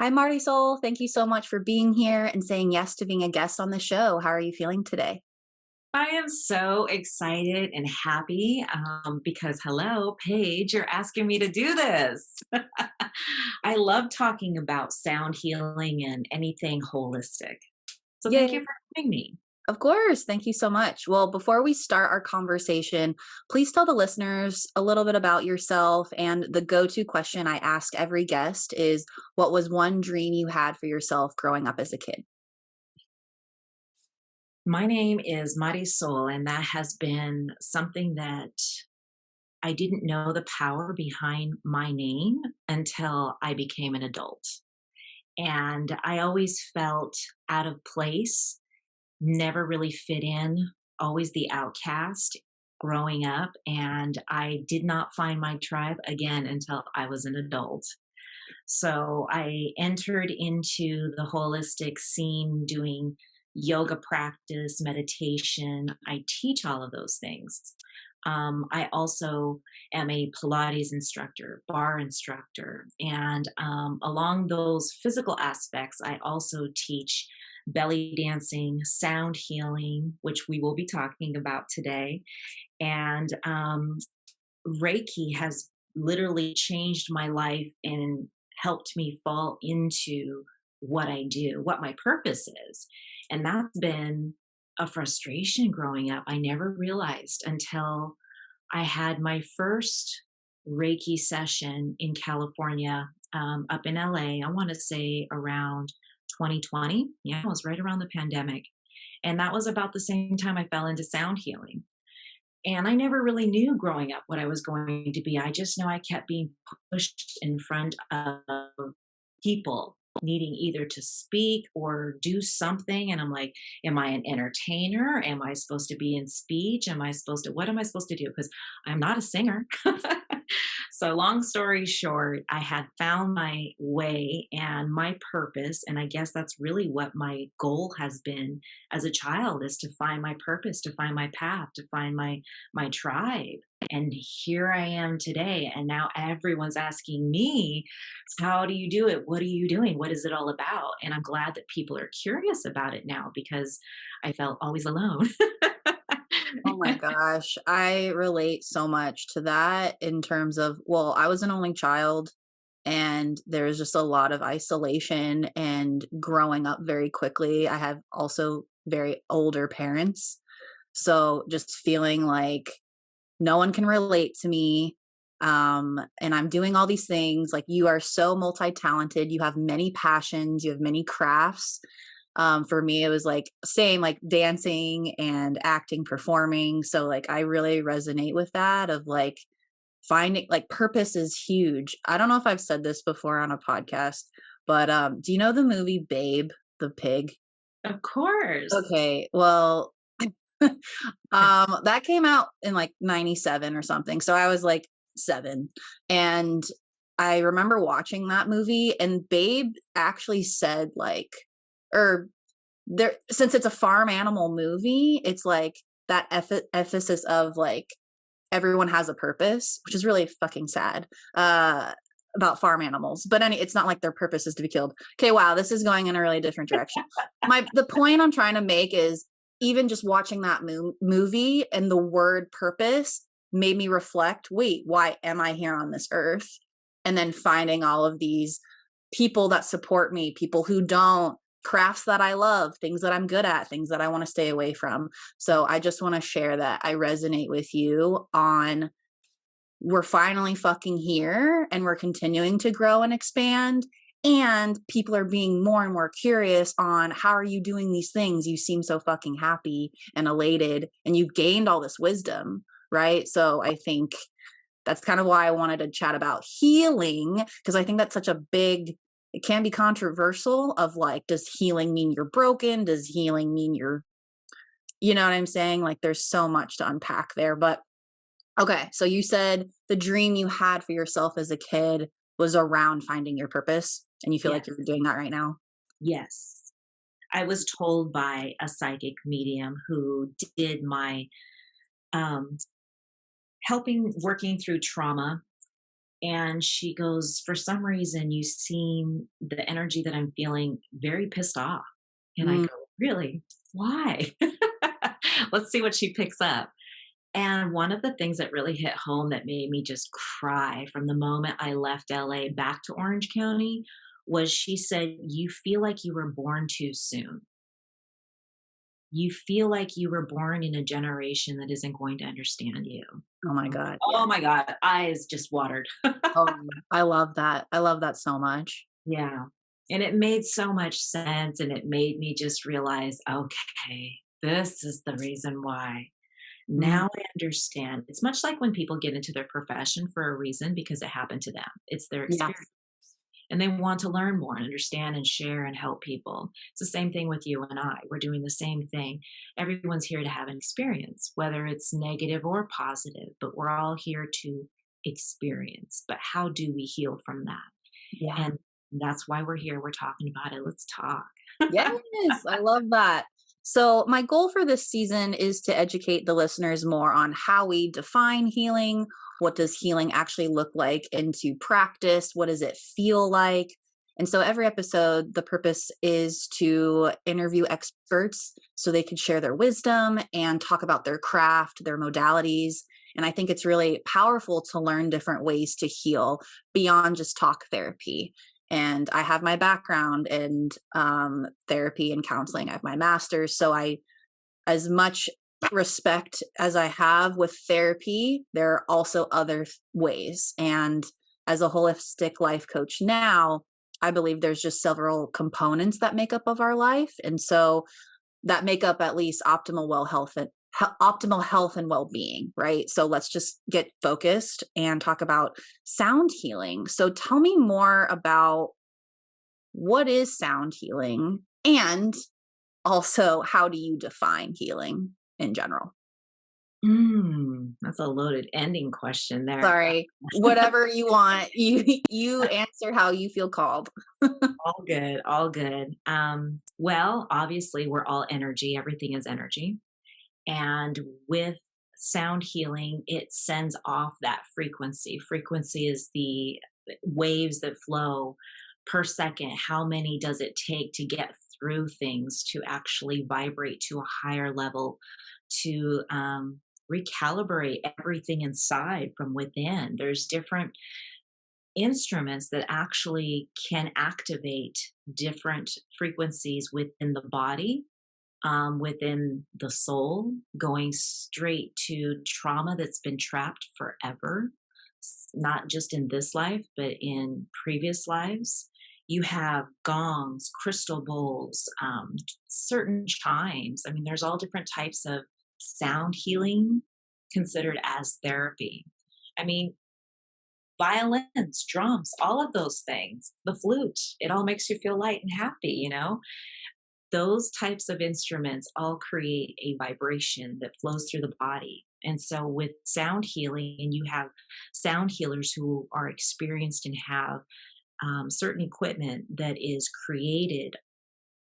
Hi, Marizol. Thank you so much for being here and saying yes to being a guest on the show. How are you feeling today? I am so excited and happy because, hello, Paige, you're asking me to do this. I love talking about sound healing and anything holistic. So, thank you Yay. for having me. Of course. Thank you so much. Well, before we start our conversation, please tell the listeners a little bit about yourself. And the go to question I ask every guest is, what was one dream you had for yourself growing up as a kid? My name is Marisol, and that has been something that I didn't know the power behind my name until I became an adult. And I always felt out of place, never really fit in, always the outcast growing up. And I did not find my tribe again until I was an adult. So I entered into the holistic scene doing yoga practice, meditation. I teach all of those things. I also am a Pilates instructor, bar instructor, and along those physical aspects, I also teach belly dancing, sound healing, which we will be talking about today, and Reiki has literally changed my life and helped me fall into what I do, what my purpose is. And that's been a frustration growing up. I never realized until I had my first Reiki session in California, up in LA, I want to say around 2020. Yeah, it was right around the pandemic. And that was about the same time I fell into sound healing. And I never really knew growing up what I was going to be. I just know I kept being pushed in front of people needing either to speak or do something. And I'm like, am I an entertainer? Am I supposed to be in speech? What am I supposed to do? Because I'm not a singer. So, long story short, I had found my way and my purpose. And I guess that's really what my goal has been as a child, is to find my purpose, to find my path, to find my tribe. And here I am today. And now everyone's asking me, how do you do it? What are you doing? What is it all about? And I'm glad that people are curious about it now because I felt always alone. Oh my gosh, I relate so much to that in terms of, well, I was an only child and there's just a lot of isolation and growing up very quickly. I have also very older parents. So just feeling like no one can relate to me. And I'm doing all these things. Like, you are so multi-talented, you have many passions, you have many crafts. For me, it was like same, like dancing and acting, performing. So like I really resonate with that of like finding like purpose is huge. I don't know if I've said this before on a podcast, but do you know the movie Babe, the pig? Of course. Okay, well, that came out in like 97 or something. So I was like 7. And I remember watching that movie, and Babe actually said like, or there, since it's a farm animal movie, it's like that emphasis of like everyone has a purpose, which is really fucking sad. About farm animals, but it's not like their purpose is to be killed. Okay, wow, this is going in a really different direction. The point I'm trying to make is, even just watching that movie and the word purpose made me reflect, wait, why am I here on this earth? And then finding all of these people that support me, people who don't, crafts that I love, things that I'm good at, things that I want to stay away from. So I just want to share that I resonate with you on, we're finally fucking here and we're continuing to grow and expand, and people are being more and more curious on, how are you doing these things? You seem so fucking happy and elated and you've gained all this wisdom, right? So I think that's kind of why I wanted to chat about healing, because I think that's such a big, it can be controversial of like, does healing mean you're broken? Does healing mean you're, you know what I'm saying? Like, there's so much to unpack there. But okay, so you said the dream you had for yourself as a kid was around finding your purpose, and you feel like Yes. you're doing that right now? Yes. I was told by a psychic medium who did my um, working through trauma. And she goes, "For some reason, you seem the energy that I'm feeling very pissed off." And I Mm, go, "Really? Why?" Let's see what she picks up. And one of the things that really hit home that made me just cry from the moment I left LA back to Orange County was she said, "You feel like you were born too soon. You feel like you were born in a generation that isn't going to understand you." oh my I'm like, God. oh Yeah. my God, eyes just watered. Oh, I love that. I love that so much. Yeah. And it made so much sense. And it made me just realize, okay, this is the reason why. Mm, Now I understand. It's much like when people get into their profession for a reason because it happened to them. It's their experience. yes. And they want to learn more and understand and share and help people. It's the same thing with you and I. We're doing the same thing. Everyone's here to have an experience, whether it's negative or positive, but we're all here to experience. But how do we heal from that? Yeah. And that's why we're here. We're talking about it. Let's talk. Yes, I love that. So, my goal for this season is to educate the listeners more on how we define healing. What does healing actually look like into practice? What does it feel like? And so, every episode, the purpose is to interview experts so they can share their wisdom and talk about their craft, their modalities. And I think it's really powerful to learn different ways to heal beyond just talk therapy. And I have my background in therapy and counseling. I have my master's, so I, as much respect as I have with therapy, there are also other ways. And as a holistic life coach now, I believe there's just several components that make up of our life, and so that make up at least optimal health and well-being, right? So let's just get focused and talk about sound healing. So tell me more about what is sound healing, and also how do you define healing in general? That's a loaded ending question there. Sorry, whatever you want. You answer how you feel called. All good, all good. Well, obviously, we're all energy. Everything is energy. And with sound healing, it sends off that frequency. Frequency is the waves that flow per second. How many does it take to get through things to actually vibrate to a higher level, to recalibrate everything inside from within? There's different instruments that actually can activate different frequencies within the body, within the soul, going straight to trauma that's been trapped forever, not just in this life, but in previous lives. You have gongs, crystal bowls, certain chimes. I mean, there's all different types of sound healing considered as therapy. I mean, violins, drums, all of those things, the flute, it all makes you feel light and happy, you know? Those types of instruments all create a vibration that flows through the body. And so, with sound healing, and you have sound healers who are experienced and have certain equipment that is created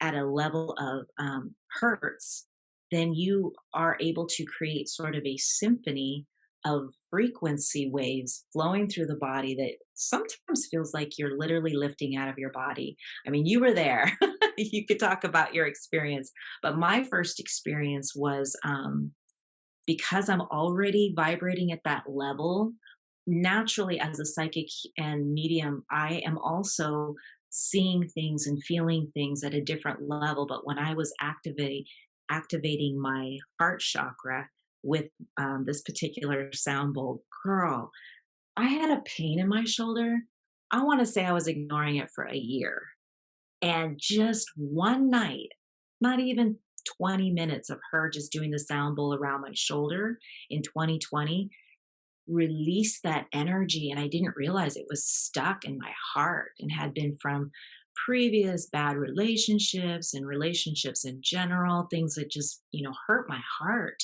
at a level of hertz, then you are able to create sort of a symphony of frequency waves flowing through the body that sometimes feels like you're literally lifting out of your body. I mean, you were there. You could talk about your experience. But my first experience was because I'm already vibrating at that level, naturally, as a psychic and medium, I am also seeing things and feeling things at a different level. But when I was activating my heart chakra with this particular sound bowl, girl, I had a pain in my shoulder. I want to say I was ignoring it for a year. And just one night, not even 20 minutes of her just doing the sound bowl around my shoulder in 2020 released that energy. And I didn't realize it was stuck in my heart and had been from previous bad relationships and relationships in general, things that just, hurt my heart.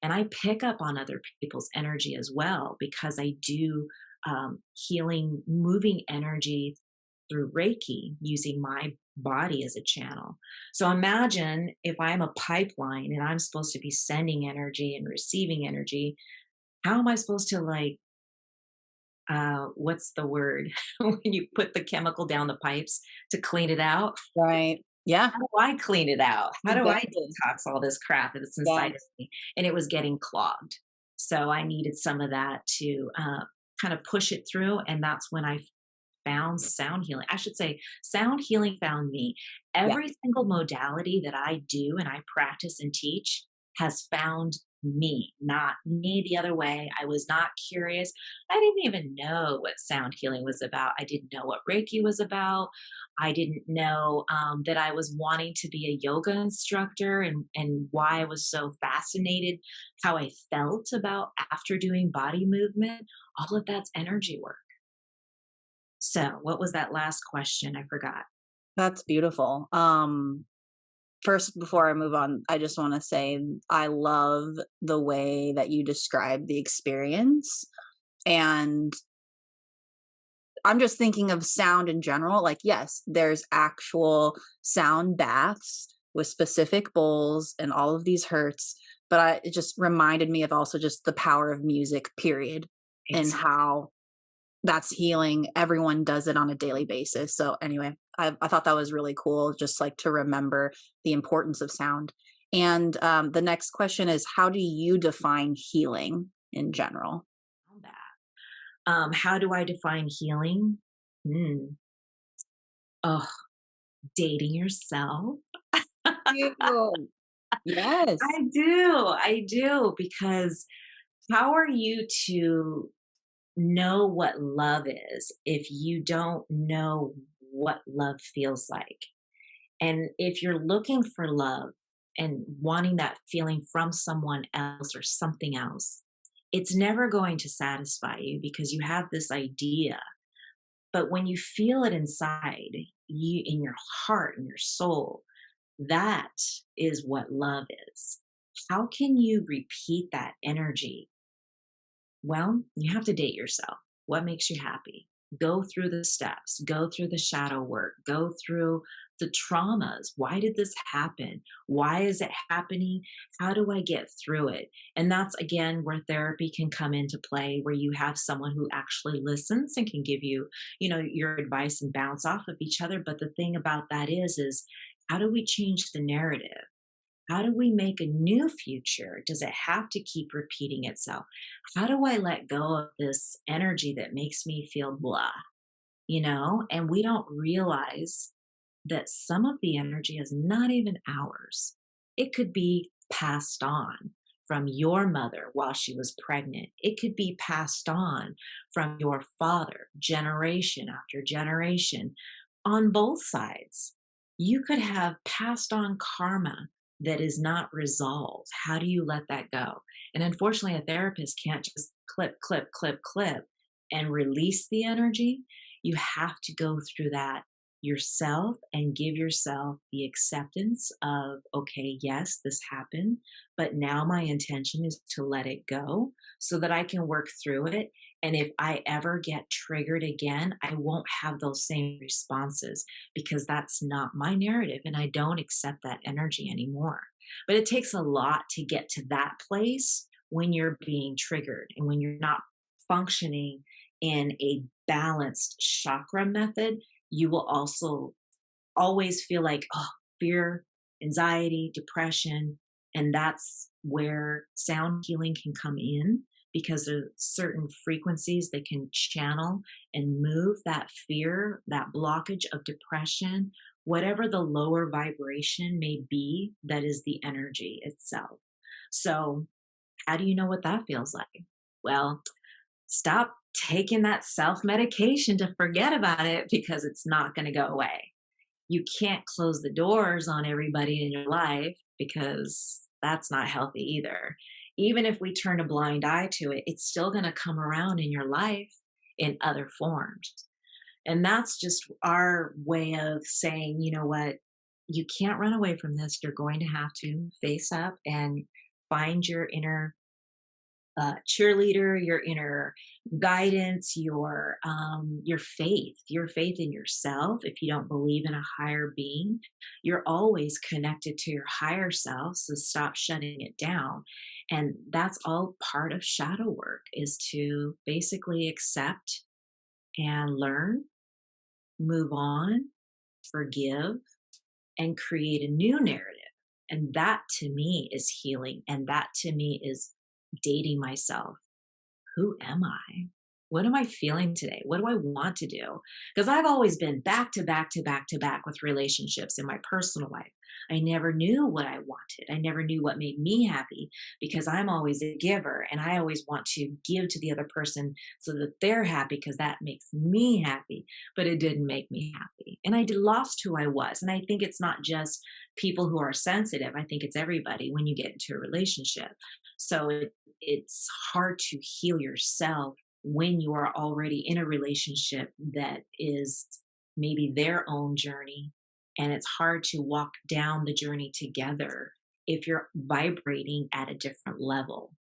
And I pick up on other people's energy as well because I do healing, moving energy through Reiki using my body as a channel. So imagine if I'm a pipeline and I'm supposed to be sending energy and receiving energy, how am I supposed to what's the word when you put the chemical down the pipes to clean it out? Right. Yeah, How do I clean it out? How do I exactly. detox all this crap that's inside Yes. of me? And it was getting clogged. So I needed some of that to kind of push it through. And that's when I found sound healing. I should say, sound healing found me. Yeah. Every single modality that I do and I practice and teach has found me, not me the other way. I was not curious. I didn't even know what sound healing was about. I didn't know what Reiki was about. I didn't know that I was wanting to be a yoga instructor, and why I was so fascinated, how I felt about after doing body movement. All of that's energy work. So, what was that last question? I forgot. That's beautiful. First, before I move on, I just want to say I love the way that you describe the experience. And I'm just thinking of sound in general. Like, yes, there's actual sound baths with specific bowls and all of these hertz. But it just reminded me of also just the power of music, period, and Exactly. how that's healing. Everyone does it on a daily basis. So anyway, I thought that was really cool, just like to remember the importance of sound. And the next question is, how do you define healing in general? That. How do I define healing? Mm. Oh, dating yourself. You. Yes. I do, because how are you to know what love is if you don't know what love feels like? And if you're looking for love and wanting that feeling from someone else or something else, it's never going to satisfy you because you have this idea. But when you feel it inside, you in your heart and your soul, that is what love is. How can you repeat that energy? Well, you have to date yourself. What makes you happy? Go through the steps, go through the shadow work, go through the traumas. Why did this happen? Why is it happening? How do I get through it? And that's again where therapy can come into play, where you have someone who actually listens and can give you, your advice and bounce off of each other. But the thing about that is how do we change the narrative? How do we make a new future? Does it have to keep repeating itself? How do I let go of this energy that makes me feel blah? And we don't realize that some of the energy is not even ours. It could be passed on from your mother while she was pregnant. It could be passed on from your father, generation after generation, on both sides. You could have passed on karma that is not resolved. How do you let that go? And unfortunately, a therapist can't just clip, clip, clip, clip and release the energy. You have to go through that yourself and give yourself the acceptance of, okay, yes, this happened, but now my intention is to let it go so that I can work through it. And if I ever get triggered again, I won't have those same responses because that's not my narrative and I don't accept that energy anymore. But it takes a lot to get to that place when you're being triggered and when you're not functioning in a balanced chakra method. You will also always feel like, oh, fear, anxiety, depression. And that's where sound healing can come in because of certain frequencies they can channel and move that fear, that blockage of depression, whatever the lower vibration may be, that is the energy itself. So, how do you know what that feels like? Well, stop taking that self medication to forget about it because it's not going to go away. You can't close the doors on everybody in your life because that's not healthy either. Even if we turn a blind eye to it, it's still going to come around in your life in other forms. And that's just our way of saying, you know what, you can't run away from this. You're going to have to face up and find your inner cheerleader, your inner guidance, your faith in yourself. If you don't believe in a higher being, you're always connected to your higher self. So stop shutting it down. And that's all part of shadow work, is to basically accept and learn, move on, forgive, and create a new narrative. And that to me is healing. And that to me is dating myself. Who am I? What am I feeling today? What do I want to do? Because I've always been back to back to back to back with relationships in my personal life. I never knew what I wanted. I never knew what made me happy, because I'm always a giver and I always want to give to the other person so that they're happy, because that makes me happy. But it didn't make me happy. And lost who I was. And I think it's not just people who are sensitive, I think it's everybody when you get into a relationship. So it's hard to heal yourself when you are already in a relationship that is maybe their own journey. And it's hard to walk down the journey together if you're vibrating at a different level.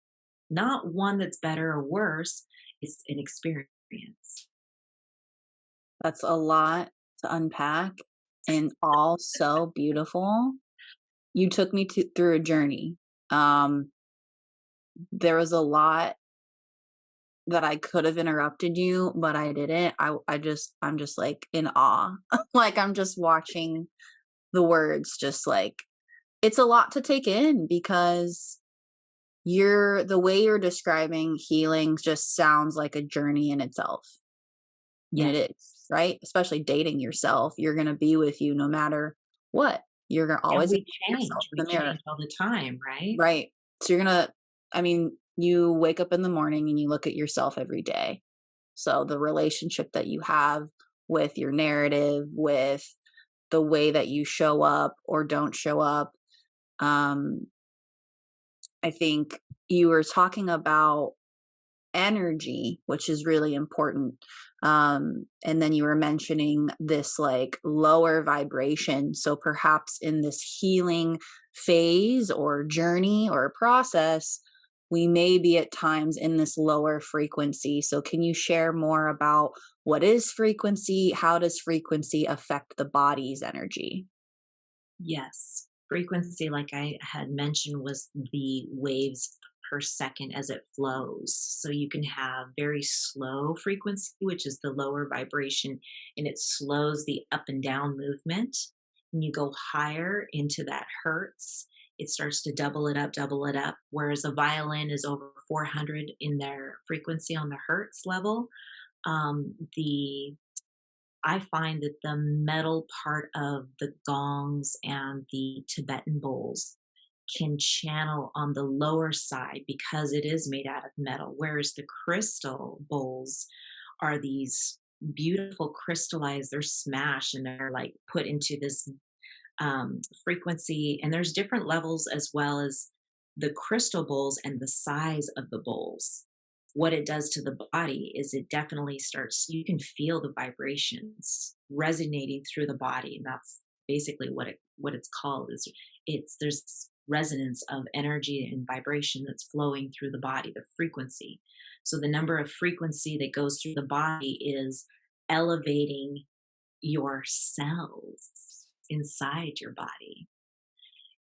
Not one that's better or worse, it's an experience. That's a lot to unpack and all so beautiful. You took me through a journey. Um, there was a lot that I could have interrupted you, but I didn't. I'm just like in awe. Like I'm just watching the words, just like it's a lot to take in because the way you're describing healing just sounds like a journey in itself. And Yes. it is, right? Especially dating yourself. You're gonna be with you no matter what. You're gonna And always look we at yourself change. in We the mirror. change all the time, right? Right. So you're gonna I mean, you wake up in the morning and you look at yourself every day. So the relationship that you have with your narrative, with the way that you show up or don't show up, um, I think you were talking about energy, which is really important. And then you were mentioning this like lower vibration. So perhaps in this healing phase or journey or process, we may be at times in this lower frequency. So can you share more about what is frequency? How does frequency affect the body's energy? Yes. Frequency, like I had mentioned, was the waves per second as it flows. So you can have very slow frequency, which is the lower vibration, and it slows the up and down movement. When you go higher into that hertz, it starts to double it up, double it up. Whereas a violin is over 400 in their frequency on the hertz level. The I find that the metal part of the gongs and the Tibetan bowls can channel on the lower side because it is made out of metal, whereas the crystal bowls are these beautiful crystallized, they're smashed and they're like put into this frequency. And there's different levels as well as the crystal bowls and the size of the bowls. What it does to the body is it definitely starts, you can feel the vibrations resonating through the body. And that's basically what it's called, is there's resonance of energy and vibration that's flowing through the body, the frequency. So the number of frequency that goes through the body is elevating your cells inside your body.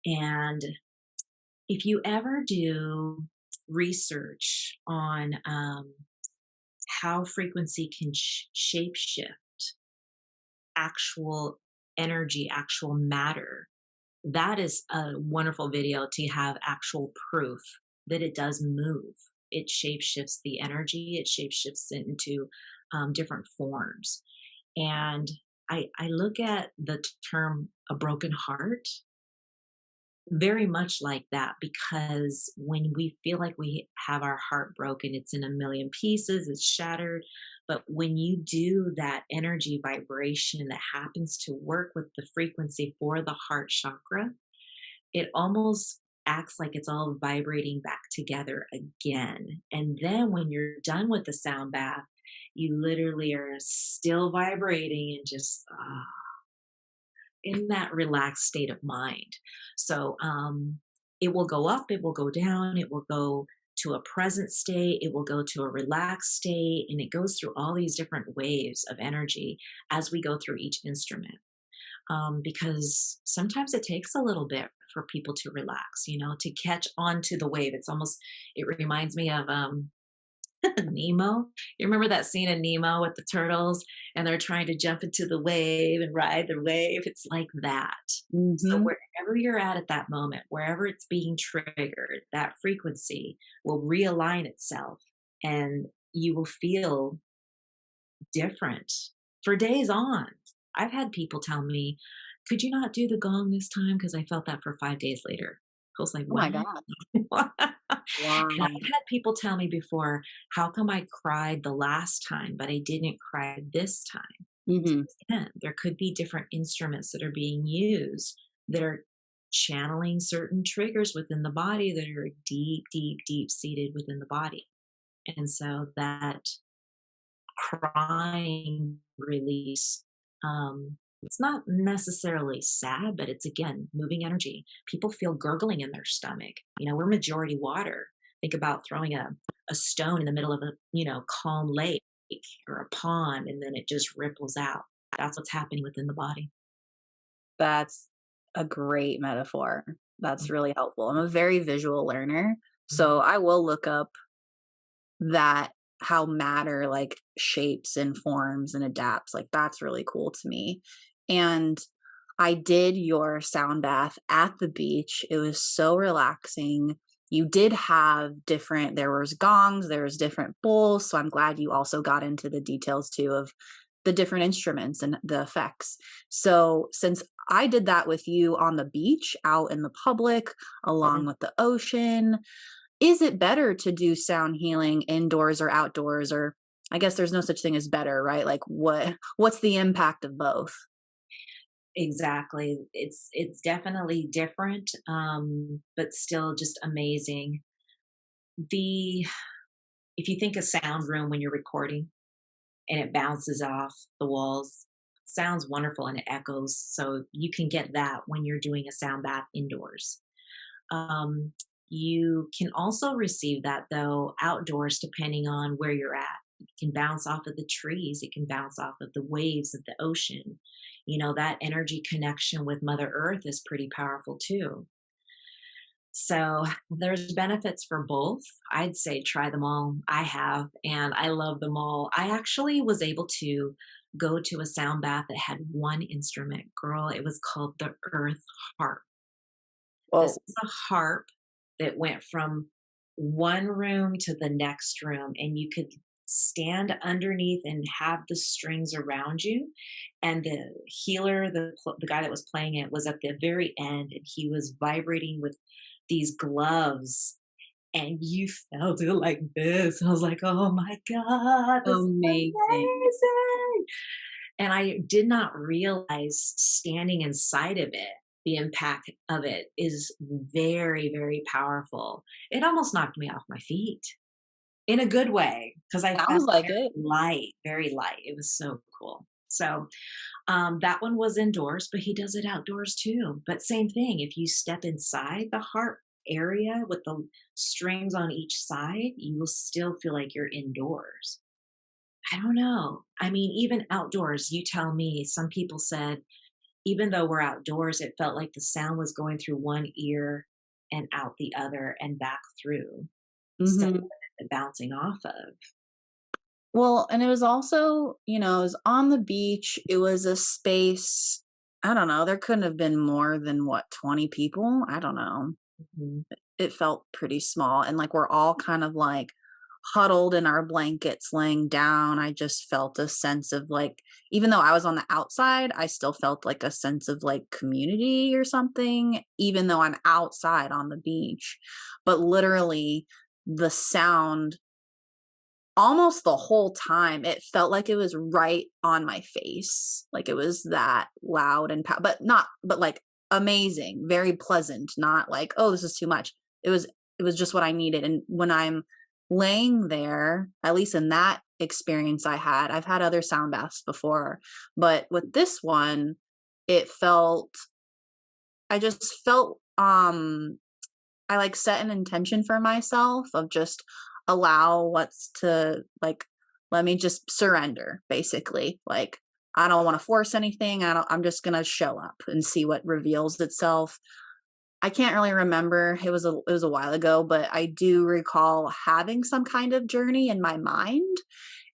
And if you ever do research on how frequency can shape shift actual energy, actual matter, that is a wonderful video to have actual proof that it does move. It shapeshifts the energy, it shapeshifts it into different forms. And I look at the term a broken heart very much like that, because when we feel like we have our heart broken, it's in a million pieces, it's shattered. But when you do that energy vibration that happens to work with the frequency for the heart chakra, it almost acts like it's all vibrating back together again. And then when you're done with the sound bath, you literally are still vibrating and just in that relaxed state of mind. So it will go up, it will go down, it will go to a present state, it will go to a relaxed state, and it goes through all these different waves of energy as we go through each instrument. Because sometimes it takes a little bit for people to relax, to catch on to the wave. It reminds me of Nemo. You remember that scene in Nemo with the turtles and they're trying to jump into the wave and ride the wave? It's like that. So Mhm. wherever you're at that moment, wherever it's being triggered, that frequency will realign itself and you will feel different for days on. I've had people tell me, "Could you not do the gong this time? Because I felt that for 5 days later." I was like, Oh my "What?" god. What? And Wow. I've had people tell me before, "How come I cried the last time, but I didn't cry this time?" So Mhm. again, there could be different instruments that are being used that are channeling certain triggers within the body that are deep, deep, deep seated within the body. And so that crying release, it's not necessarily sad, but it's again moving energy. People feel gurgling in their stomach. We're majority water. Think about throwing a stone in the middle of a calm lake or a pond, and then it just ripples out. That's what's happening within the body. That's a great metaphor. That's really helpful. I'm a very visual learner, Mhm. so I will look up that how matter like shapes and forms and adapts. Like that's really cool to me. And I did your sound bath at the beach. It was so relaxing. You did have different, there was gongs, there was different bowls. So I'm glad you also got into the details too of the different instruments and the effects. So since I did that with you on the beach out in the public along with the ocean, is it better to do sound healing indoors or outdoors? Or I guess there's no such thing as better, right? Like what's the impact of both? Exactly. It's definitely different, but still just amazing. The If you think a sound room when you're recording and it bounces off the walls, sounds wonderful and it echoes. So you can get that when you're doing a sound bath indoors. Um, you can also receive that though outdoors, depending on where you're at. It can bounce off of the trees, it can bounce off of the waves of the ocean. That energy connection with Mother Earth is pretty powerful too. So there's benefits for both. I'd say try them all. I have, and I love them all. I actually was able to go to a sound bath that had one instrument. Girl, it was called the Earth Harp. This Well, is a harp that went from one room to the next room, and you could stand underneath and have the strings around you. And the healer, the guy that was playing it, was at the very end, and he was vibrating with these gloves, and you felt it like this. I was like, "Oh my god, this is amazing. amazing!" And I did not realize standing inside of it, the impact of it is very, very powerful. It almost knocked me off my feet in a good way because I felt Sounds like very it. light, very light. It was so cool. So that one was indoors, but he does it outdoors too. But same thing, if you step inside the heart area with the strings on each side, you will still feel like you're indoors. I don't know. I mean, even outdoors, you tell me, some people said, even though we're outdoors, it felt like the sound was going through one ear and out the other and back through instead Mhm. of it bouncing off of. Well, and it was also, it was on the beach. It was a space, I don't know, there couldn't have been more than what, 20 people? I don't know. Mhm. It felt pretty small and like we're all kind of like huddled in our blankets laying down. I just felt a sense of like, even though I was on the outside, I still felt like a sense of like community or something, even though I'm outside on the beach. But literally, the sound almost the whole time, it felt like it was right on my face. Like it was that loud and but not, but like amazing, very pleasant, not like, oh, this is too much. It was just what I needed. And when I'm laying there, at least in that experience I've had other sound baths before, but with this one, it felt I just felt I like set an intention for myself of just allow what's to like let me just surrender basically. Like I don't want to force anything. I'm just going to show up and see what reveals itself. I can't really remember. It was a while ago, but I do recall having some kind of journey in my mind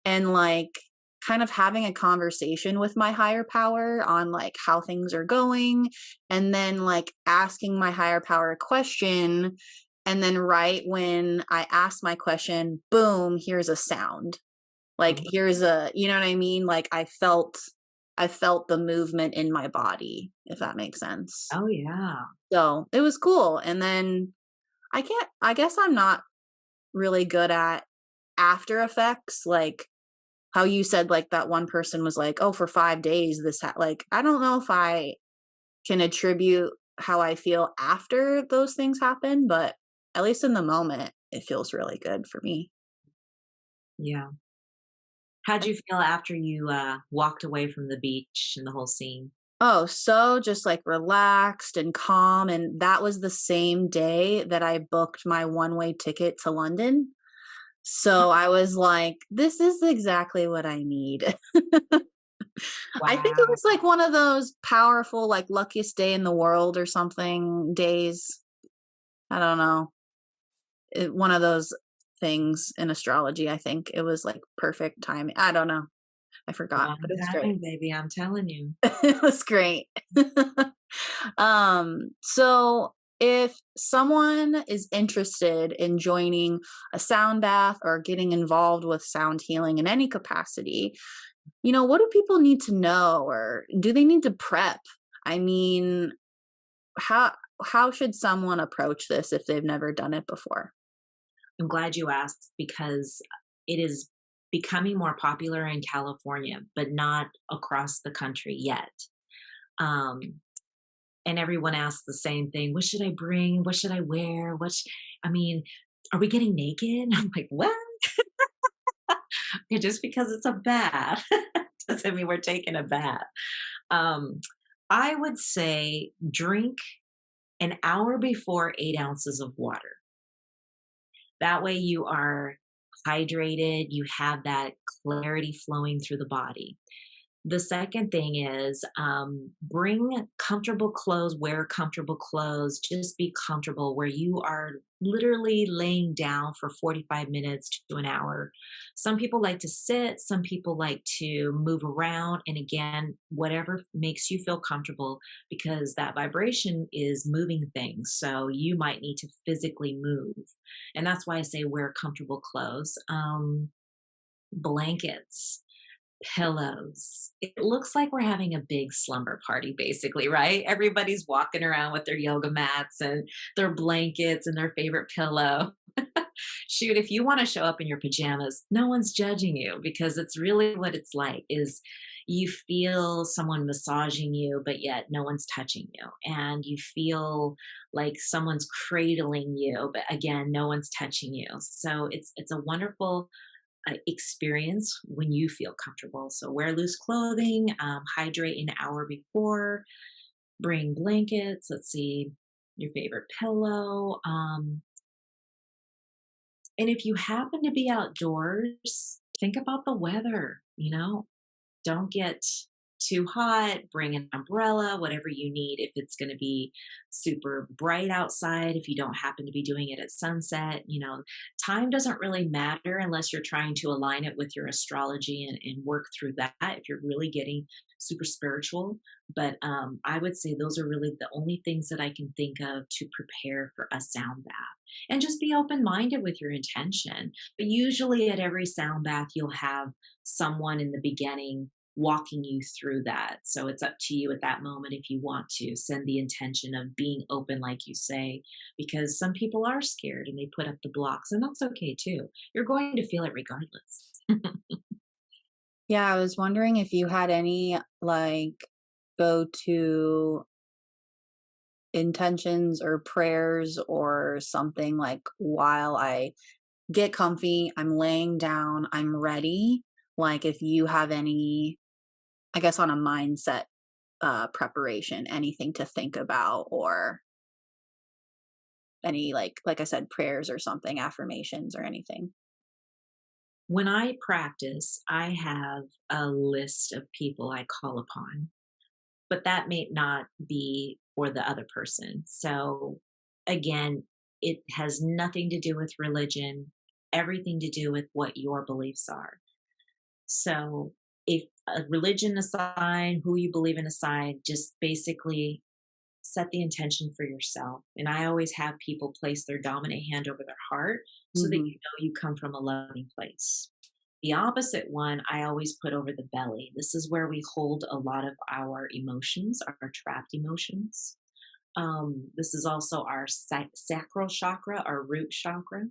and like kind of having a conversation with my higher power on like how things are going and then like asking my higher power a question and then right when I ask my question, boom, here's a sound. Like Oh, here's a, you know what I mean? Like I felt the movement in my body, if that makes sense. oh yeah. So, it was cool, and then I guess I'm not really good at after effects, like, how you said, like, that one person was like, "Oh, for 5 days this like, I don't know if I can attribute how I feel after those things happen, but at least in the moment, it feels really good for me. Yeah. How'd you feel after you, walked away from the beach and the whole scene? Oh, so just, like, relaxed and calm, and that was the same day that I booked my one-way ticket to London. So I was like, "This is exactly what I need." I think it Wow. was, like, one of those powerful, like, luckiest day in the world or something days. I don't know. One of those things in astrology, I think. It was, like, perfect timing. I don't know. I forgot, but Divine it's great. timing, baby, I'm telling you. It was great. So if someone is interested in joining a sound bath or getting involved with sound healing in any capacity, what do people need to know or do they need to prep? I mean, how how should someone approach this if they've never done it before? I'm glad you asked because it is becoming more popular in California, but not across the country yet. Um, and everyone asks the same thing. What should I bring? What should I wear? I mean, are we getting naked? I'm like, what? Yeah, just because it's a bath doesn't mean we're taking a bath. Um, I would say drink an hour before 8 ounces of water. That way you are hydrated, you have that clarity flowing through the body. The second thing is bring comfortable clothes, wear comfortable clothes, just be comfortable where you are literally laying down for 45 minutes to an hour. Some people like to sit, some people like to move around. And again, whatever makes you feel comfortable because that vibration is moving things. So you might need to physically move. And that's why I say wear comfortable clothes. Blankets, pillows. It looks like we're having a big slumber party, basically, right? Everybody's walking around with their yoga mats and their blankets and their favorite pillow. Shoot, if you want to show up in your pajamas, no one's judging you because it's really what it's like is you feel someone massaging you but yet no one's touching you and you feel like someone's cradling you but again no one's touching you. So it's a wonderful experience when you feel comfortable. So wear loose clothing, hydrate an hour before, bring blankets. Let's see, your favorite pillow. And if you happen to be outdoors, think about the weather. Don't get too hot, bring an umbrella, whatever you need. If it's going to be super bright outside, if you don't happen to be doing it at sunset, time doesn't really matter unless you're trying to align it with your astrology and work through that if you're really getting super spiritual. But I would say those are really the only things that I can think of to prepare for a sound bath. And just be open minded with your intention. But usually at every sound bath, you'll have someone in the beginning walking you through that. So it's up to you at that moment if you want to send the intention of being open, like you say, because some people are scared and they put up the blocks, and that's okay too. You're going to feel it regardless. Yeah, I was wondering if you had any like go to intentions or prayers or something like while I get comfy, I'm laying down, I'm ready. Like if you have any, I guess on a mindset preparation, anything to think about or any like I said, prayers or something, affirmations or anything? When I practice, I have a list of people I call upon, but that may not be for the other person. So again, it has nothing to do with religion, everything to do with what your beliefs are. So if a religion aside, who you believe in aside, just basically set the intention for yourself. And I always have people place their dominant hand over their heart so that Mhm. you know you come from a loving place. The opposite one, I always put over the belly. This is where we hold a lot of our emotions, our trapped emotions. This is also our sacral chakra, our root chakra.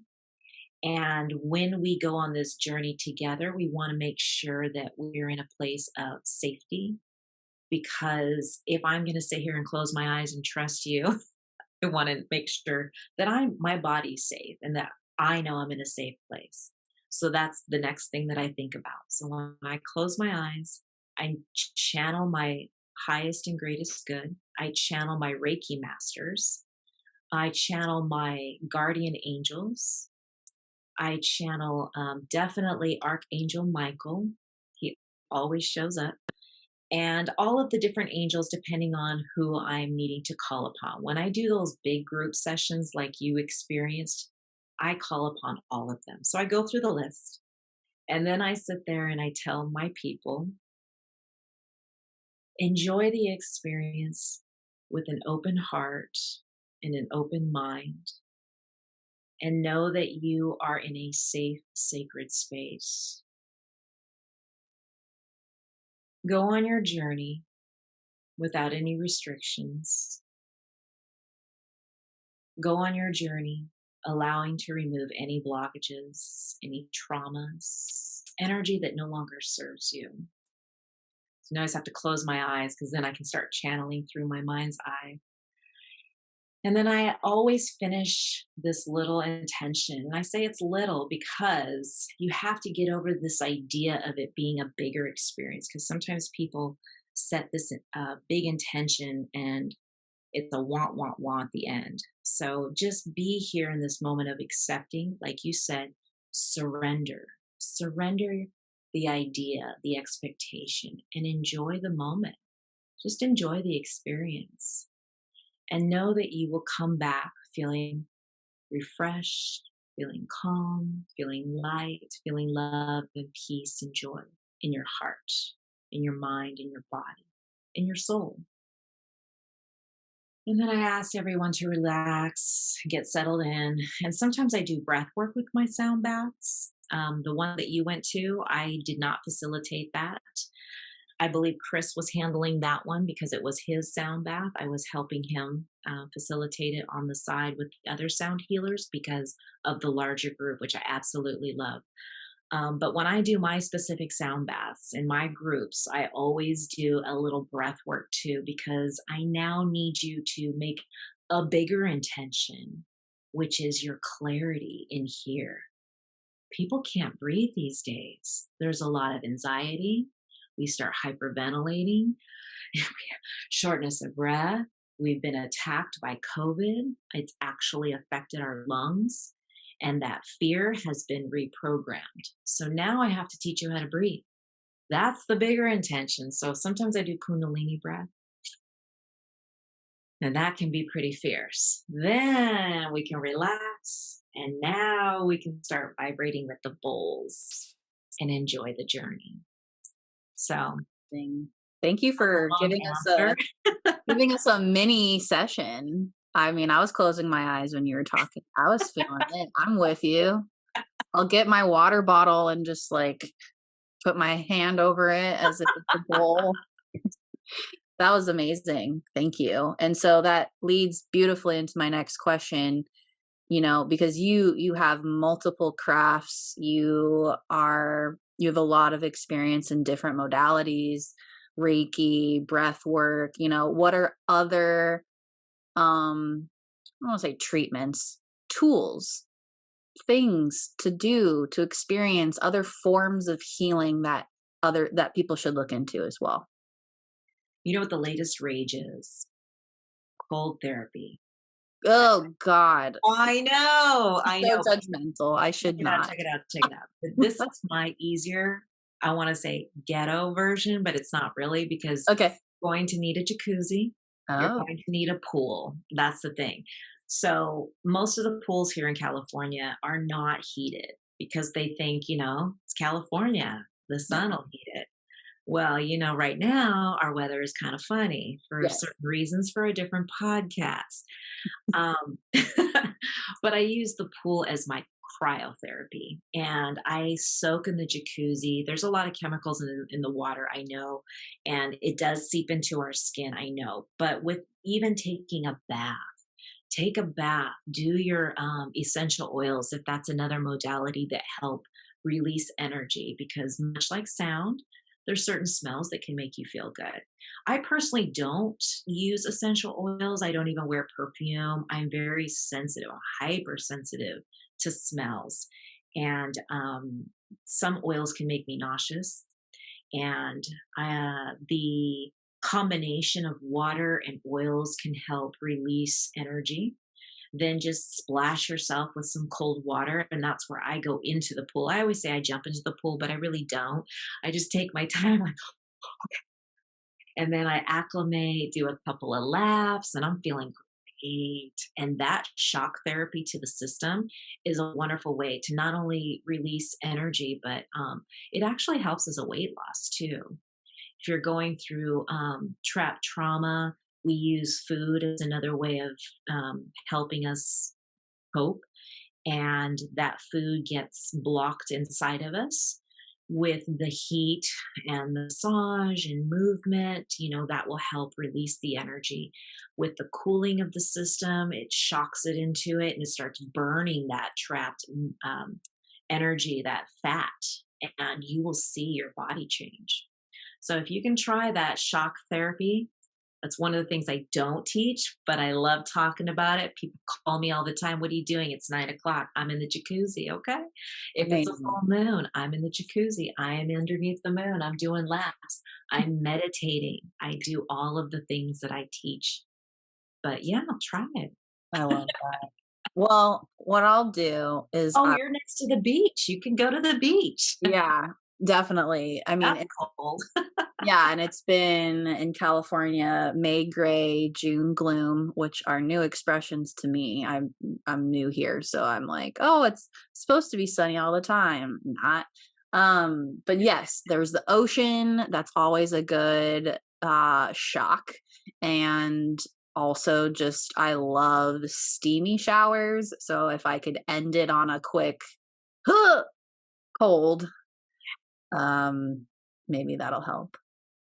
And when we go on this journey together, we want to make sure that we're in a place of safety. Because if I'm going to sit here and close my eyes and trust you, I want to make sure that my body's safe and that I know I'm in a safe place. So that's the next thing that I think about. So when I close my eyes, I channel my highest and greatest good. I channel my Reiki masters. I channel my guardian angels. I channel definitely Archangel Michael. He always shows up, and all of the different angels depending on who I'm needing to call upon. When I do those big group sessions like you experienced, I call upon all of them. So I go through the list and then I sit there and I tell my people, enjoy the experience with an open heart and an open mind, and know that you are in a safe, sacred space. Go on your journey without any restrictions. Go on your journey, allowing to remove any blockages, any traumas, energy that no longer serves you. So now I just have to close my eyes because then I can start channeling through my mind's eye. And then I always finish this little intention. And I say it's little because you have to get over this idea of it being a bigger experience. Because sometimes people set this big intention and it's a want at the end. So just be here in this moment of accepting, like you said, surrender. Surrender the idea, the expectation, and enjoy the moment. Just enjoy the experience and know that you will come back feeling refreshed, feeling calm, feeling light, feeling love and peace and joy in your heart, in your mind, in your body, in your soul. And then I ask everyone to relax, get settled in. And sometimes I do breath work with my sound baths. The one that you went to, I did not facilitate that. I believe Chris was handling that one because it was his sound bath. I was helping him facilitate it on the side with the other sound healers because of the larger group, which I absolutely love. But when I do my specific sound baths in my groups, I always do a little breath work too, because I now need you to make a bigger intention, which is your clarity in here. People can't breathe these days. There's a lot of anxiety. We start hyperventilating, shortness of breath. We've been attacked by COVID. It's actually affected our lungs, and that fear has been reprogrammed. So now I have to teach you how to breathe. That's the bigger intention. So sometimes I do Kundalini breath, and that can be pretty fierce. Then we can relax, and now we can start vibrating with the bowls and enjoy the journey. So, Thing. Thank you for long answer. giving us a mini session. I mean, I was closing my eyes when you were talking. I was feeling it. I'm with you. I'll get my water bottle and just like put my hand over it as if it's a bowl. That was amazing. Thank you. And so that leads beautifully into my next question, because you have multiple crafts, you have a lot of experience in different modalities, Reiki, breath work, what are other I don't want to say treatments, tools, things to do to experience other forms of healing that people should look into as well? You know what the latest rage is? Cold therapy. Oh God. I So know, but judgmental. I check should it out, not. check it out, check it out. But this is my easier, I wanna say ghetto version, but it's not really because Okay. you're going to need a jacuzzi, you're Oh, going to need a pool, that's the thing. So, most of the pools here in California are not heated because they think, it's California, the sun yeah. will heat it. Well, right now our weather is kind of funny for Yes. certain reasons for a different podcast. Um, but I use the pool as my cryotherapy and I soak in the jacuzzi. There's a lot of chemicals in the water, I know, and it does seep into our skin, I know. But with even taking a bath, take a bath, do your essential oils if that's another modality that help release energy because much like sound, there's certain smells that can make you feel good. I personally don't use essential oils. I don't even wear perfume. I'm very sensitive, hypersensitive to smells. And some oils can make me nauseous. And the combination of water and oils can help release energy. Then just splash yourself with some cold water. And that's where I go into the pool. I always say I jump into the pool, but I really don't. I just take my time, like, and then I acclimate, do a couple of laps, and I'm feeling great. And that shock therapy to the system is a wonderful way to not only release energy, but it actually helps as a weight loss too. If you're going through trap trauma, we use food as another way of helping us cope, and that food gets blocked inside of us with the heat and massage and movement, that will help release the energy. With the cooling of the system, it shocks it into it and it starts burning that trapped energy, that fat, and you will see your body change. So if you can try that shock therapy, that's one of the things I don't teach, but I love talking about it. People call me all the time. What are you doing? It's 9 o'clock. I'm in the jacuzzi. Okay. If it's a Amazing. full moon, I'm in the jacuzzi. I am underneath the moon. I'm doing laps. I'm meditating. I do all of the things that I teach. But yeah, try it. I love that. Well, what I'll do is, Oh, you're next to the beach. You can go to the beach. yeah, definitely. I mean, That's cold. yeah, and it's been in California, May gray, June gloom, which are new expressions to me. I'm new here, so I'm like, "Oh, it's supposed to be sunny all the time." Not. But yes, there's the ocean. That's always a good shock. And also just I love steamy showers. So if I could end it on a quick cold, um maybe that'll help.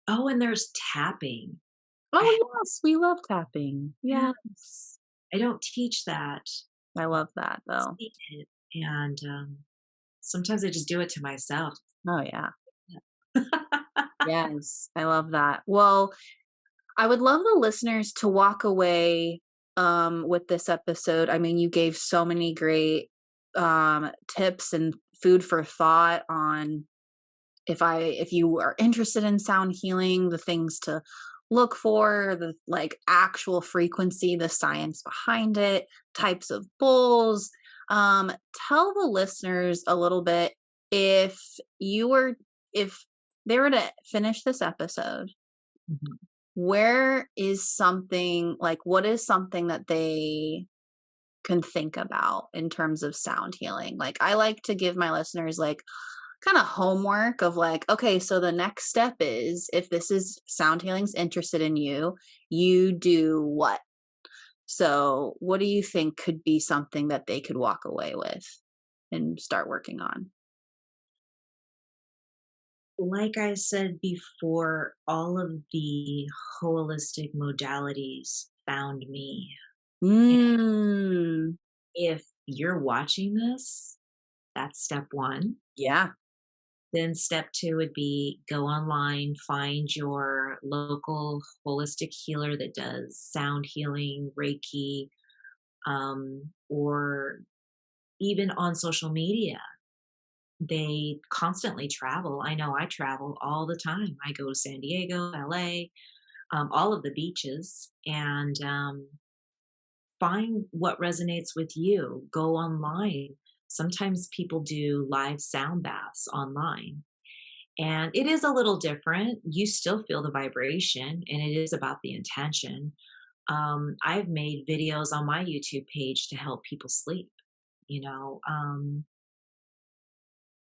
Oh, and there's tapping. I Oh, yes, we love tapping. Yeah, Yes. I don't teach that. I love that, though. See it, and, sometimes I just do it to myself. Oh, yeah. Yeah. Yes, I love that. Well, I would love the listeners to walk away, with this episode. I mean, you gave so many great, tips and food for thought on if you are interested in sound healing, the things to look for, the like actual frequency, the science behind it, types of bowls. Um, Tell the listeners a little bit if you were if they were to finish this episode, Mhm. where is something like what is something that they can think about in terms of sound healing? Like I like to give my listeners like kind of homework of like, okay, so the next step is if this is sound healing's interested in you, you do what? So, what do you think could be something that they could walk away with and start working on? Like I said before, all of the holistic modalities found me. And Mm, if you're watching this, that's step 1. yeah. Then step 2 would be go online, find your local holistic healer that does sound healing, Reiki, or even on social media. They constantly travel. I know I travel all the time. I go to San Diego, LA, all of the beaches, and find what resonates with you. Go online. Sometimes people do live sound baths online. And it is a little different. You still feel the vibration, and it is about the intention. I've made videos on my YouTube page to help people sleep. You know,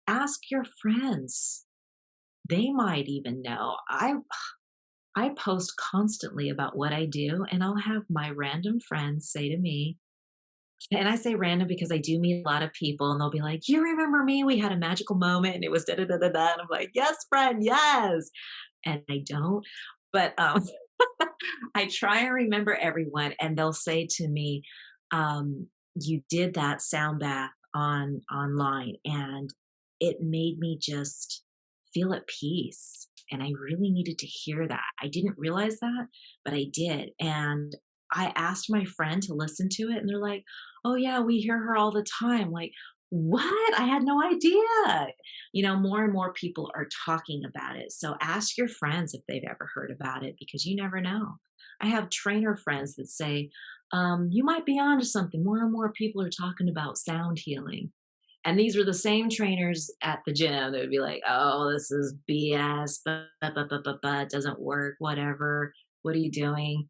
ask your friends. They might even know. I post constantly about what I do, and I'll have my random friends say to me, and I say random because I do meet a lot of people, and they'll be like, "You remember me? We had a magical moment, and it was da da da da da." And I'm like, "Yes, friend, yes." And I don't, but I try and remember everyone, and they'll say to me, "You did that sound bath on online, and it made me just feel at peace." And I really needed to hear that. I didn't realize that, but I did. And I asked my friend to listen to it, and they're like, "Oh yeah, we hear her all the time." Like, what? I had no idea. More and more people are talking about it. So ask your friends if they've ever heard about it, because you never know. I have trainer friends that say, you might be onto something. More and more people are talking about sound healing. And these were the same trainers at the gym that would be like, "Oh, this is BS, but it doesn't work, whatever. What are you doing?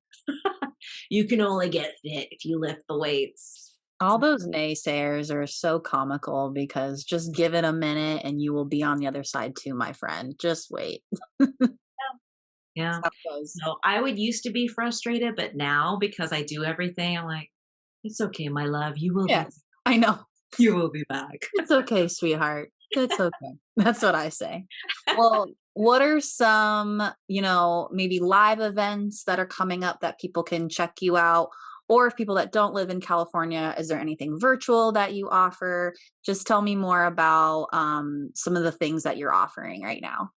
You can only get fit if you lift the weights." All those naysayers are so comical because just give it a minute and you will be on the other side too, my friend. Just wait. Yeah. That's how it goes. So I would used to be frustrated, but now because I do everything, I'm like, "It's okay, my love. Yes, I know. You will be back." It's okay, sweetheart. It's okay. That's what I say. Well, what are some, maybe live events that are coming up that people can check you out? Or if people that don't live in California, is there anything virtual that you offer? Just tell me more about some of the things that you're offering right now.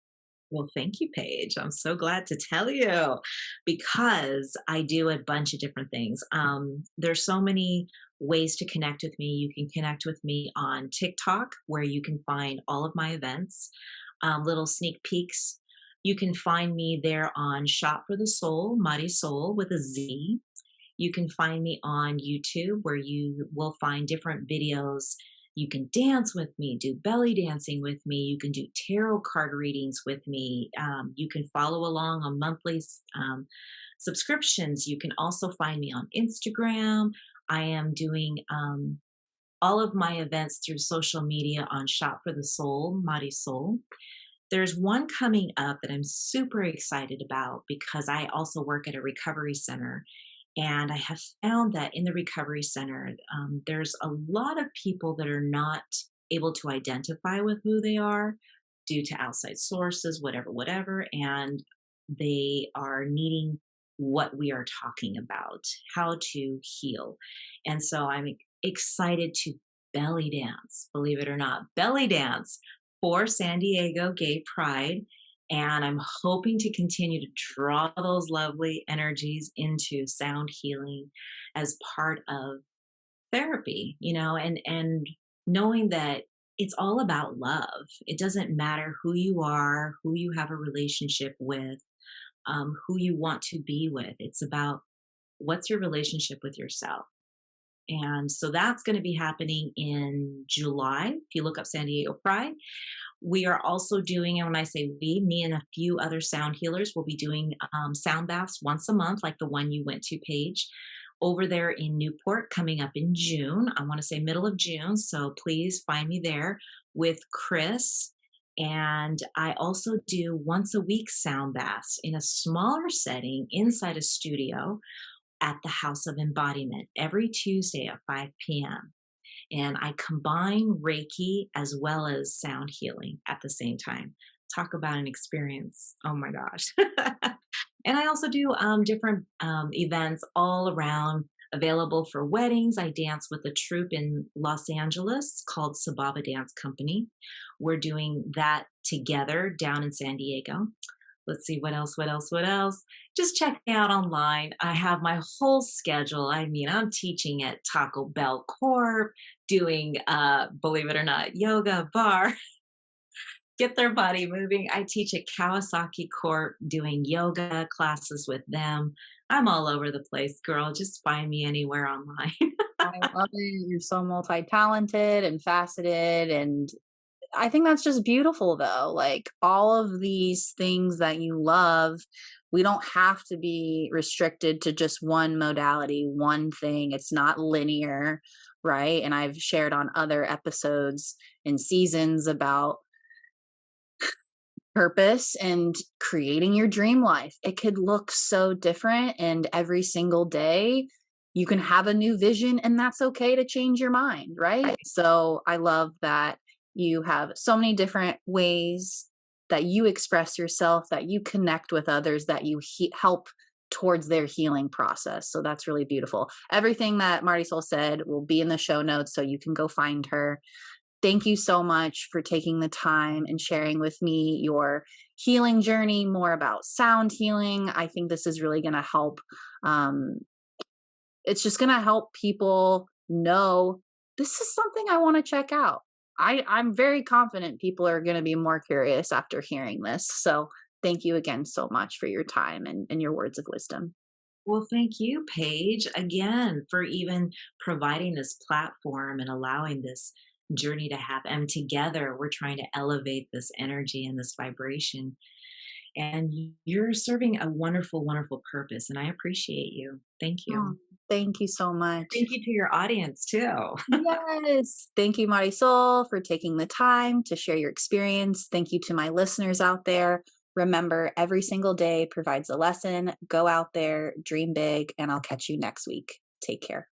Well, thank you, Paige. I'm so glad to tell you, because I do a bunch of different things. There's so many ways to connect with me. You can connect with me on TikTok, where you can find all of my events, little sneak peeks. You can find me there on Shop for the Soul, Marizol with a Z. You can find me on YouTube, where you will find different videos. You can dance with me, do belly dancing with me. You can do tarot card readings with me. You can follow along on monthly subscriptions. You can also find me on Instagram. I am doing all of my events through social media on Shop for the Soul, Marisol. There's one coming up that I'm super excited about, because I also work at a recovery center. And I have found that in the recovery center, there's a lot of people that are not able to identify with who they are due to outside sources, whatever, whatever. And they are needing what we are talking about, how to heal. And so I'm excited to belly dance, believe it or not, belly dance for San Diego Gay Pride. And I'm hoping to continue to draw those lovely energies into sound healing as part of therapy, and knowing that it's all about love. It doesn't matter who you are, who you have a relationship with, who you want to be with. It's about, what's your relationship with yourself. And so that's going to be happening in July. If you look up San Diego Pride, we are also doing, and when I say we, me and a few other sound healers will be doing sound baths once a month, like the one you went to, Paige, over there in Newport, coming up in June. I want to say middle of June. So please find me there with Chris. And I also do once a week sound baths in a smaller setting inside a studio at the House of Embodiment every Tuesday at 5 p.m. And I combine Reiki as well as sound healing at the same time. Talk about an experience. Oh my gosh. And I also do different events all around, available for weddings. I dance with a troupe in Los Angeles called Sababa Dance Company. We're doing that together down in San Diego. Let's see, what else, what else, what else? Just check me out online. I have my whole schedule. I mean, I'm teaching at Taco Bell Corp, doing, believe it or not, yoga bar. get their body moving. I teach at Kawasaki Corp doing yoga classes with them. I'm all over the place, girl. Just find me anywhere online. I love it. You're so multi-talented and faceted, and I think that's just beautiful though. Like all of these things that you love, we don't have to be restricted to just one modality, one thing. It's not linear, right? And I've shared on other episodes and seasons about purpose and creating your dream life. It could look so different, and every single day you can have a new vision, and that's okay to change your mind, right? So I love that you have so many different ways that you express yourself, that you connect with others, that you help towards their healing process. So that's really beautiful. Everything that Marisol said will be in the show notes so you can go find her. Thank you so much for taking the time and sharing with me your healing journey, more about sound healing. I think this is really going to help. Um, it's just going to help people know this is something I want to check out. I'm very confident people are going to be more curious after hearing this. So thank you again so much for your time and your words of wisdom. Well, thank you, Paige, again, for even providing this platform and allowing this journey to happen. And together, we're trying to elevate this energy and this vibration. And you're serving a wonderful, wonderful purpose. And I appreciate you. Thank Oh, you. thank you so much. Thank you to your audience, too. Yes. Thank you, Marisol, for taking the time to share your experience. Thank you to my listeners out there. Remember, every single day provides a lesson. Go out there, dream big, and I'll catch you next week. Take care.